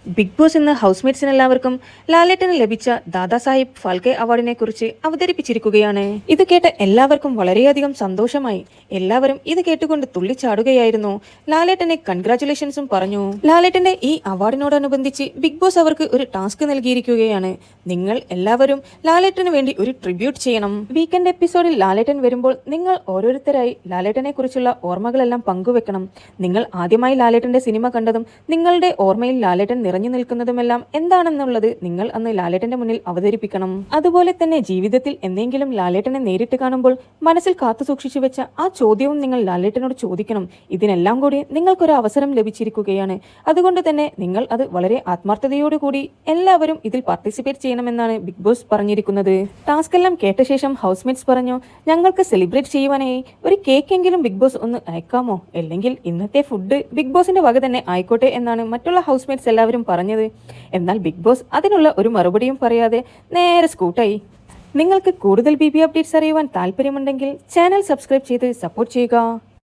Big boss എന്ന ഹൗസ്മേറ്റ്സിന് എല്ലാവർക്കും ലാലേട്ടന് ലഭിച്ച ദാദാസാഹിബ് ഫാൽക്കെ അവാർഡിനെ കുറിച്ച് അവതരിപ്പിച്ചിരിക്കുകയാണ്. ഇത് കേട്ട് എല്ലാവർക്കും വളരെയധികം സന്തോഷമായി. എല്ലാവരും ഇത് കേട്ടുകൊണ്ട് തുള്ളിച്ചാടുകയായിരുന്നു. ലാലേട്ടനെ കൺഗ്രാറ്റുലേഷൻസും പറഞ്ഞു. ലാലേട്ടന്റെ ഈ അവാർഡിനോടനുബന്ധിച്ച് ബിഗ് ബോസ് അവർക്ക് ഒരു ടാസ്ക് നൽകിയിരിക്കുകയാണ്. നിങ്ങൾ എല്ലാവരും ലാലേട്ടന് വേണ്ടി ഒരു ട്രിബ്യൂട്ട് ചെയ്യണം. വീക്കെൻഡ് എപ്പിസോഡിൽ ലാലേട്ടൻ വരുമ്പോൾ നിങ്ങൾ ഓരോരുത്തരായി ലാലേട്ടനെ കുറിച്ചുള്ള ഓർമ്മകളെല്ലാം പങ്കുവെക്കണം. നിങ്ങൾ ആദ്യമായി ലാലേട്ടന്റെ സിനിമ കണ്ടതും നിങ്ങളുടെ ഓർമ്മയിൽ ലാലേട്ടൻ നിറഞ്ഞു നിൽക്കുന്നതുമെല്ലാം എന്താണെന്നുള്ളത് നിങ്ങൾ അന്ന് ലാലേട്ടന്റെ മുന്നിൽ അവതരിപ്പിക്കണം. അതുപോലെ തന്നെ ജീവിതത്തിൽ എന്തെങ്കിലും ലാലേട്ടനെ നേരിട്ട് കാണുമ്പോൾ മനസ്സിൽ കാത്തു സൂക്ഷിച്ചു വെച്ച ആ ചോദ്യവും നിങ്ങൾ ലാലേട്ടനോട് ചോദിക്കണം. ഇതിനെല്ലാം കൂടി നിങ്ങൾക്കൊരു അവസരം ലഭിച്ചിരിക്കുകയാണ്. അതുകൊണ്ട് തന്നെ നിങ്ങൾ അത് വളരെ ആത്മാർത്ഥതയോടുകൂടി എല്ലാവരും ഇതിൽ പാർട്ടിസിപ്പേറ്റ് ചെയ്യണമെന്നാണ് ബിഗ് ബോസ് പറഞ്ഞിരിക്കുന്നത്. ടാസ്ക് എല്ലാം കേട്ട ശേഷം ഹൗസ്മേറ്റ്സ് പറഞ്ഞു, ഞങ്ങൾക്ക് സെലിബ്രേറ്റ് ചെയ്യുവാനായി ഒരു കേക്കെങ്കിലും ബിഗ് ബോസ് ഒന്ന് അയക്കാമോ, അല്ലെങ്കിൽ ഇന്നത്തെ ഫുഡ് ബിഗ് ബോസിന്റെ വക തന്നെ ആയിക്കോട്ടെ എന്നാണ് മറ്റുള്ള ഹൗസ്മേറ്റ്സ് എല്ലാവരും പറഞ്ഞത്. എന്നാൽ ബിഗ് ബോസ് അതിനുള്ള ഒരു മറുപടിയും പറയാതെ നേരെ സ്കൂട്ടായി. നിങ്ങൾക്ക് കൂടുതൽ BB അപ്ഡേറ്റ്സ് അറിയുവാൻ താല്പര്യമുണ്ടെങ്കിൽ ചാനൽ സബ്സ്ക്രൈബ് ചെയ്ത് സപ്പോർട്ട് ചെയ്യുക.